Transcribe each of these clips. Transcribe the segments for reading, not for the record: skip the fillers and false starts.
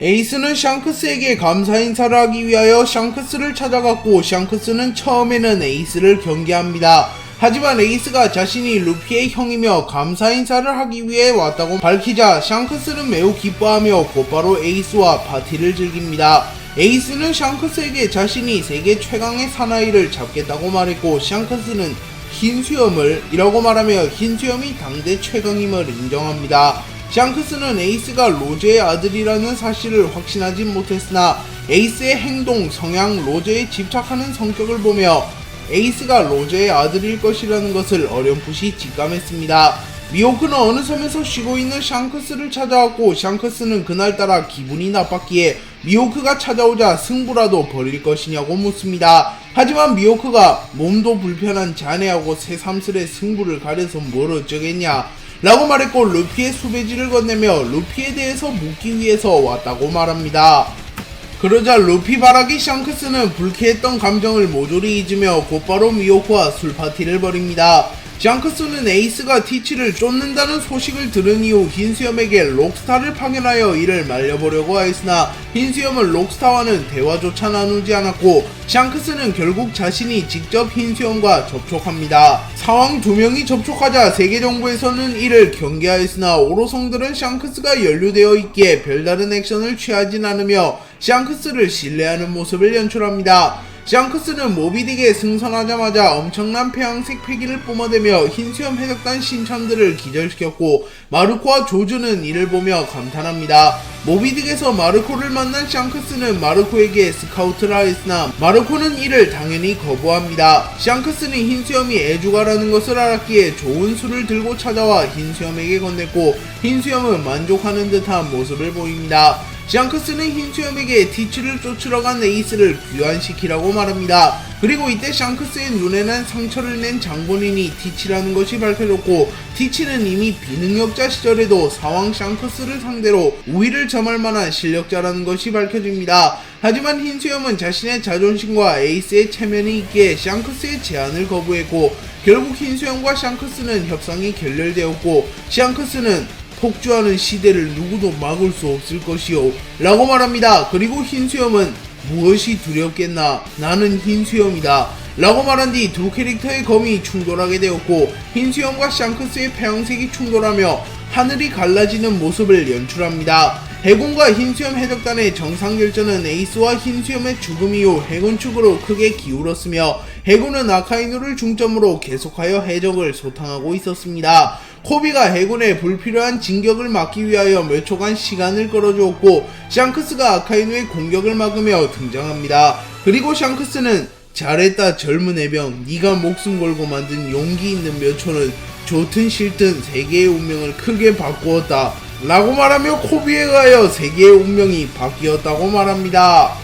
에이스는 샹크스에게 감사 인사를 하기 위하여 샹크스를 찾아갔고 샹크스는 처음에는 에이스를 경계합니다. 하지만 에이스가 자신이 루피의 형이며 감사 인사를 하기 위해 왔다고 밝히자 샹크스는 매우 기뻐하며 곧바로 에이스와 파티를 즐깁니다. 에이스는 샹크스에게 자신이 세계 최강의 사나이를 잡겠다고 말했고 샹크스는 흰 수염을 이라고 말하며 흰 수염이 당대 최강임을 인정합니다. 샹크스는 에이스가 로제의 아들이라는 사실을 확신하진 못했으나 에이스의 행동, 성향, 로제에 집착하는 성격을 보며 에이스가 로제의 아들일 것이라는 것을 어렴풋이 직감했습니다. 미호크는 어느 섬에서 쉬고 있는 샹크스를 찾아왔고 샹크스는 그날따라 기분이 나빴기에 미호크가 찾아오자 승부라도 벌일 것이냐고 묻습니다. 하지만 미호크가 몸도 불편한 자네하고 새삼스레 승부를 가려서 뭘 어쩌겠냐 라고 말했고 루피의 수배지를 건네며 루피에 대해서 묻기 위해서 왔다고 말합니다. 그러자 루피 바라기 샹크스는 불쾌했던 감정을 모조리 잊으며 곧바로 미호크와 술파티를 벌입니다. 샹크스는 에이스가 티치를 쫓는다는 소식을 들은 이후 흰수염에게 록스타를 파견하여 이를 말려보려고 하였으나 흰수염은 록스타와는 대화조차 나누지 않았고 샹크스는 결국 자신이 직접 흰수염과 접촉합니다. 사왕 2명이 접촉하자 세계정부에서는 이를 경계하였으나 오로성들은 샹크스가 연루되어 있기에 별다른 액션을 취하진 않으며 샹크스를 신뢰하는 모습을 연출합니다. 샹크스는 모비딕에 승선하자마자 엄청난 폐양색 패기를 뿜어대며 흰수염 해적단 신참들을 기절시켰고 마르코와 조즈는 이를 보며 감탄합니다. 모비딕에서 마르코를 만난 샹크스는 마르코에게 스카우트를 하였으나 마르코는 이를 당연히 거부합니다. 샹크스는 흰수염이 애주가라는 것을 알았기에 좋은 술을 들고 찾아와 흰수염에게 건넸고 흰수염은 만족하는 듯한 모습을 보입니다. 샹크스는 흰수염에게 티치를 쫓으러 간 에이스를 귀환시키라고 말합니다. 그리고 이때 샹크스의 눈에는 상처를 낸 장본인이 티치라는 것이 밝혀졌고 티치는 이미 비능력자 시절에도 사왕 샹크스를 상대로 우위를 점할 만한 실력자라는 것이 밝혀집니다. 하지만 흰수염은 자신의 자존심과 에이스의 체면이 있기에 샹크스의 제안을 거부했고 결국 흰수염과 샹크스는 협상이 결렬되었고 샹크스는 폭주하는 시대를 누구도 막을 수 없을 것이요 라고 말합니다. 그리고 흰수염은 무엇이 두렵겠나 나는 흰수염이다 라고 말한 뒤 두 캐릭터의 검이 충돌하게 되었고 흰수염과 샹크스의 폐양색이 충돌하며 하늘이 갈라지는 모습을 연출합니다. 해군과 흰수염 해적단의 정상결전은 에이스와 흰수염의 죽음 이후 해군 측으로 크게 기울었으며 해군은 아카이누를 중점으로 계속하여 해적을 소탕하고 있었습니다. 코비가 해군의 불필요한 진격을 막기 위하여 몇 초간 시간을 끌어주었고 샹크스가 아카이누의 공격을 막으며 등장합니다. 그리고 샹크스는 잘했다 젊은 해병, 네가 목숨 걸고 만든 용기 있는 몇 초는 좋든 싫든 세계의 운명을 크게 바꾸었다 라고 말하며 코비에 의하여 세계의 운명이 바뀌었다고 말합니다.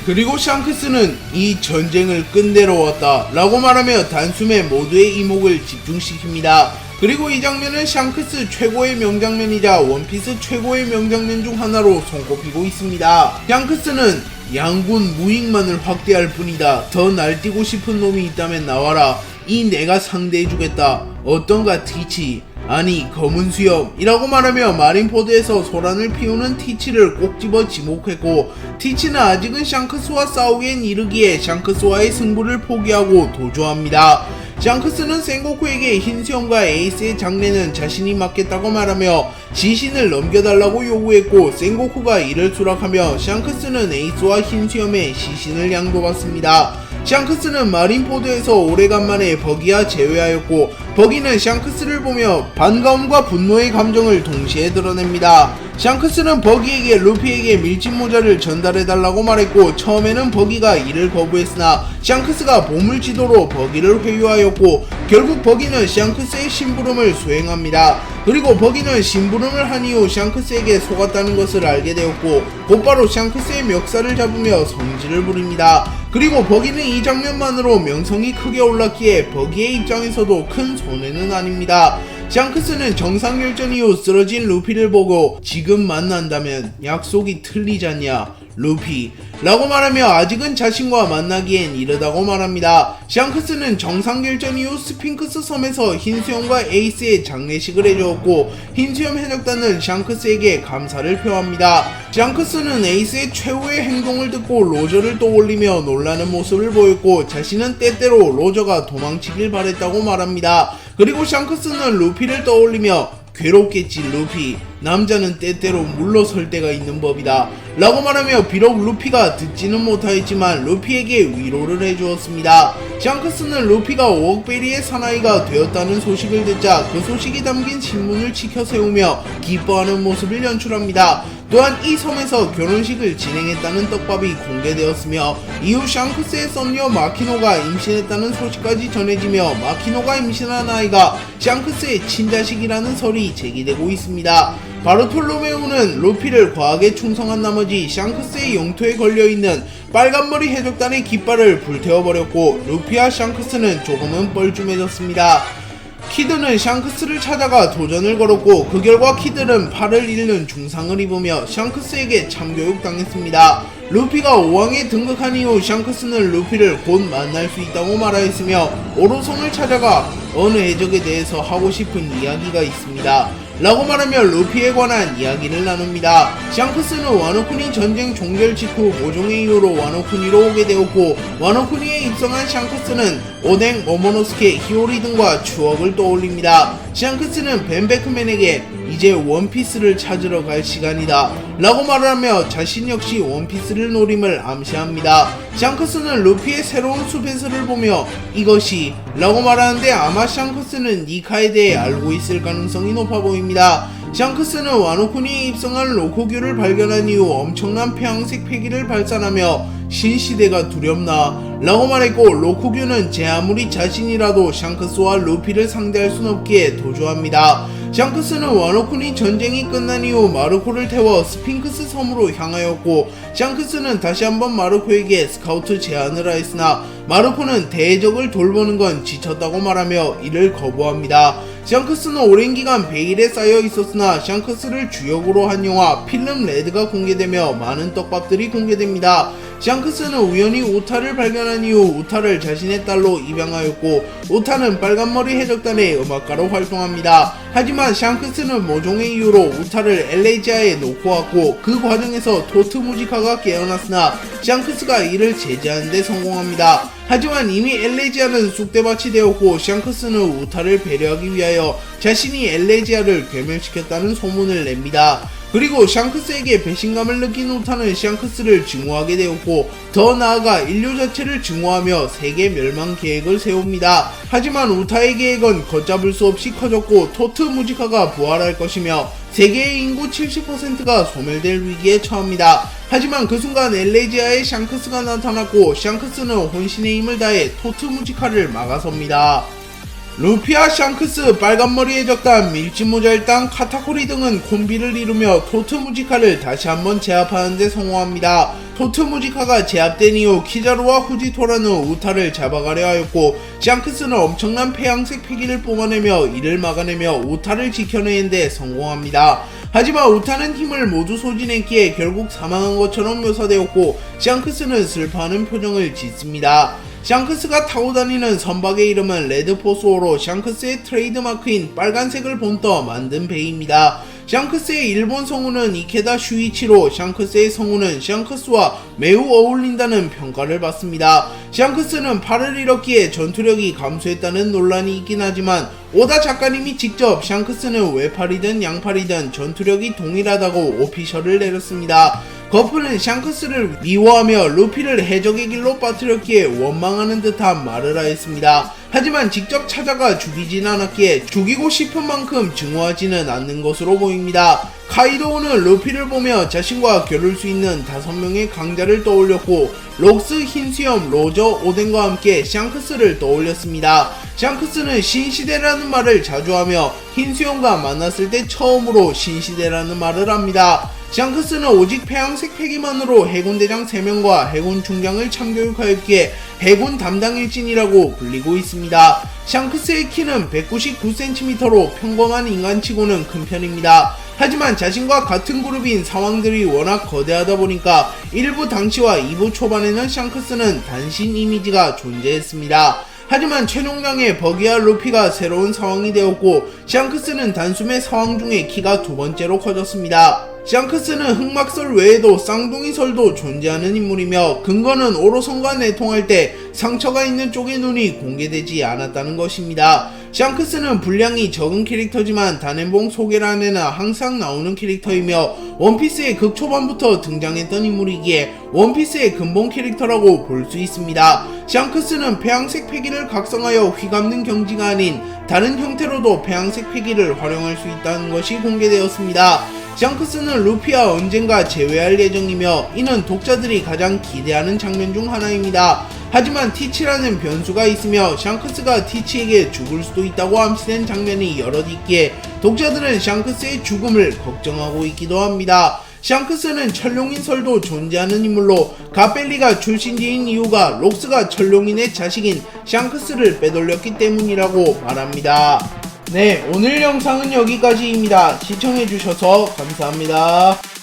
그리고 샹크스는 이 전쟁을 끝내러 왔다 라고 말하며 단숨에 모두의 이목을 집중시킵니다. 그리고 이 장면은 샹크스 최고의 명장면이자 원피스 최고의 명장면 중 하나로 손꼽히고 있습니다. 샹크스는 양군 무익만을 확대할 뿐이다. 더 날뛰고 싶은 놈이 있다면 나와라. 이 내가 상대해주겠다. 어떤가 티치. 아니 검은 수염이라고 말하며 마린포드에서 소란을 피우는 티치를 꼭 집어 지목했고 티치는 아직은 샹크스와 싸우기엔 이르기에 샹크스와의 승부를 포기하고 도주합니다. 샹크스는 생고쿠에게 흰수염과 에이스의 장례는 자신이 맡겠다고 말하며 지신을 넘겨달라고 요구했고 생고쿠가 이를 수락하며 샹크스는 에이스와 흰수염의 시신을 양도받습니다. 샹크스는 마린포드에서 오래간만에 버기와 재회하였고 버기는 샹크스를 보며 반가움과 분노의 감정을 동시에 드러냅니다. 샹크스는 버기에게 루피에게 밀짚 모자를 전달해달라고 말했고 처음에는 버기가 이를 거부했으나 샹크스가 보물지도로 버기를 회유하였고 결국 버기는 샹크스의 심부름을 수행합니다. 그리고 버기는 심부름을 한 이후 샹크스에게 속았다는 것을 알게 되었고 곧바로 샹크스의 멱살을 잡으며 성질을 부립니다. 그리고 버기는 이 장면만으로 명성이 크게 올랐기에 버기의 입장에서도 큰 손해는 아닙니다. 샹크스는 정상결전 이후 쓰러진 루피를 보고 지금 만난다면 약속이 틀리잖냐 루피 라고 말하며 아직은 자신과 만나기엔 이르다고 말합니다. 샹크스는 정상결전 이후 스핑크스 섬에서 흰수염과 에이스의 장례식을 해주었고 흰수염 해적단은 샹크스에게 감사를 표합니다. 샹크스는 에이스의 최후의 행동을 듣고 로저를 떠올리며 놀라는 모습을 보였고 자신은 때때로 로저가 도망치길 바랬다고 말합니다. 그리고 샹크스는 루피를 떠올리며 괴롭겠지 루피 남자는 때때로 물러설 때가 있는 법이다 라고 말하며 비록 루피가 듣지는 못하였지만 루피에게 위로를 해주었습니다. 샹크스는 루피가 웍베리의 사나이가 되었다는 소식을 듣자 그 소식이 담긴 신문을 치켜 세우며 기뻐하는 모습을 연출합니다. 또한 이 섬에서 결혼식을 진행했다는 떡밥이 공개되었으며 이후 샹크스의 썸녀 마키노가 임신했다는 소식까지 전해지며 마키노가 임신한 아이가 샹크스의 친자식이라는 설이 제기되고 있습니다. 바르톨로메오는 루피를 과하게 충성한 나머지 샹크스의 영토에 걸려있는 빨간머리 해적단의 깃발을 불태워버렸고 루피와 샹크스는 조금은 뻘쭘해졌습니다. 키드는 샹크스를 찾아가 도전을 걸었고 그 결과 키드는 팔을 잃는 중상을 입으며 샹크스에게 참교육당했습니다. 루피가 5왕에 등극한 이후 샹크스는 루피를 곧 만날 수 있다고 말하였으며 오로성을 찾아가 어느 해적에 대해서 하고 싶은 이야기가 있습니다 라고 말하며 루피에 관한 이야기를 나눕니다. 샹크스는 와노쿠니 전쟁 종결 직후 모종의 이유로 와노쿠니로 오게 되었고 와노쿠니에 입성한 샹크스는 오뎅, 모모노스케, 히오리 등과 추억을 떠올립니다. 샹크스는 벤베크맨에게 이제 원피스를 찾으러 갈 시간이다 라고 말을 하며 자신 역시 원피스를 노림을 암시합니다. 샹크스는 루피의 새로운 수배설을 보며 이것이 라고 말하는데 아마 샹크스는 니카에 대해 알고 있을 가능성이 높아 보입니다. 샹크스는 와노쿠니에 입성한 로코규를 발견한 이후 엄청난 폐왕색 패기를 발산하며 신시대가 두렵나 라고 말했고 로코규는 제 아무리 자신이라도 샹크스와 루피를 상대할 순 없기에 도주합니다. 샹크스는 와노쿠니 전쟁이 끝난 이후 마르코를 태워 스핑크스 섬으로 향하였고 샹크스는 다시 한번 마르코에게 스카우트 제안을 하였으나 마르코는 대적을 돌보는 건 지쳤다고 말하며 이를 거부합니다. 샹크스는 오랜 기간 베일에 쌓여 있었으나 샹크스를 주역으로 한 영화 필름 레드가 공개되며 많은 떡밥들이 공개됩니다. 샹크스는 우연히 우타를 발견한 이후 우타를 자신의 딸로 입양하였고 우타는 빨간머리 해적단의 음악가로 활동합니다. 하지만 샹크스는 모종의 이유로 우타를 엘레지아에 놓고 왔고 그 과정에서 토트 무지카가 깨어났으나 샹크스가 이를 제재하는 데 성공합니다. 하지만 이미 엘레지아는 쑥대밭이 되었고 샹크스는 우타를 배려하기 위하여 자신이 엘레지아를 괴멸시켰다는 소문을 냅니다. 그리고 샹크스에게 배신감을 느낀 우타는 샹크스를 증오하게 되었고 더 나아가 인류 자체를 증오하며 세계 멸망 계획을 세웁니다. 하지만 우타의 계획은 걷잡을 수 없이 커졌고 토트 무지카가 부활할 것이며 세계의 인구 70%가 소멸될 위기에 처합니다. 하지만 그 순간 엘레지아의 샹크스가 나타났고 샹크스는 혼신의 힘을 다해 토트 무지카를 막아섭니다. 루피와 샹크스, 빨간머리 해적단, 밀짚모자일당, 카타코리 등은 콤비를 이루며 토트 무지카를 다시 한번 제압하는 데 성공합니다. 토트 무지카가 제압된 이후 키자루와 후지토라는 우타를 잡아가려 하였고 샹크스는 엄청난 폐양색 패기를 뿜어내며 이를 막아내며 우타를 지켜내는 데 성공합니다. 하지만 우타는 힘을 모두 소진했기에 결국 사망한 것처럼 묘사되었고 샹크스는 슬퍼하는 표정을 짓습니다. 샹크스가 타고 다니는 선박의 이름은 레드포스호로 샹크스의 트레이드마크인 빨간색을 본떠 만든 배입니다. 샹크스의 일본 성우는 이케다 슈이치로 샹크스의 성우는 샹크스와 매우 어울린다는 평가를 받습니다. 샹크스는 팔을 잃었기에 전투력이 감소했다는 논란이 있긴 하지만 오다 작가님이 직접 샹크스는 외팔이든 양팔이든 전투력이 동일하다고 오피셜을 내렸습니다. 거프는 샹크스를 미워하며 루피를 해적의 길로 빠뜨렸기에 원망하는 듯한 말을 하였습니다. 하지만 직접 찾아가 죽이진 않았기에 죽이고 싶은 만큼 증오하지는 않는 것으로 보입니다. 카이도우는 루피를 보며 자신과 겨룰 수 있는 5명의 강자를 떠올렸고 록스, 흰수염, 로저, 오덴과 함께 샹크스를 떠올렸습니다. 샹크스는 신시대라는 말을 자주 하며 흰수염과 만났을 때 처음으로 신시대라는 말을 합니다. 샹크스는 오직 폐양색 패기만으로 해군대장 3명과 해군 중장을 참교육하였기에 해군 담당 일진이라고 불리고 있습니다. 있습니다. 샹크스의 키는 199cm로 평범한 인간치고는 큰 편입니다. 하지만 자신과 같은 그룹인 사왕들이 워낙 거대하다 보니까 1부 당시와 2부 초반에는 샹크스는 단신 이미지가 존재했습니다. 하지만 최종장에 버기와 루피가 새로운 사왕이 되었고 샹크스는 단숨에 사왕 중에 키가 두 번째로 커졌습니다. 샹크스는 흑막설 외에도 쌍둥이설도 존재하는 인물이며 근거는 오로선과 내통할 때 상처가 있는 쪽의 눈이 공개되지 않았다는 것입니다. 샹크스는 분량이 적은 캐릭터지만 단행본 소개란에는 항상 나오는 캐릭터이며 원피스의 극초반부터 등장했던 인물이기에 원피스의 근본 캐릭터라고 볼 수 있습니다. 샹크스는 폐양색 패기를 각성하여 휘감는 경지가 아닌 다른 형태로도 폐양색 패기를 활용할 수 있다는 것이 공개되었습니다. 샹크스는 루피와 언젠가 재회할 예정이며 이는 독자들이 가장 기대하는 장면 중 하나입니다. 하지만 티치라는 변수가 있으며 샹크스가 티치에게 죽을 수도 있다고 암시된 장면이 여럿 있기에 독자들은 샹크스의 죽음을 걱정하고 있기도 합니다. 샹크스는 천룡인설도 존재하는 인물로 가벨리가 출신지인 이유가 록스가 천룡인의 자식인 샹크스를 빼돌렸기 때문이라고 말합니다. 네, 오늘 영상은 여기까지입니다. 시청해주셔서 감사합니다.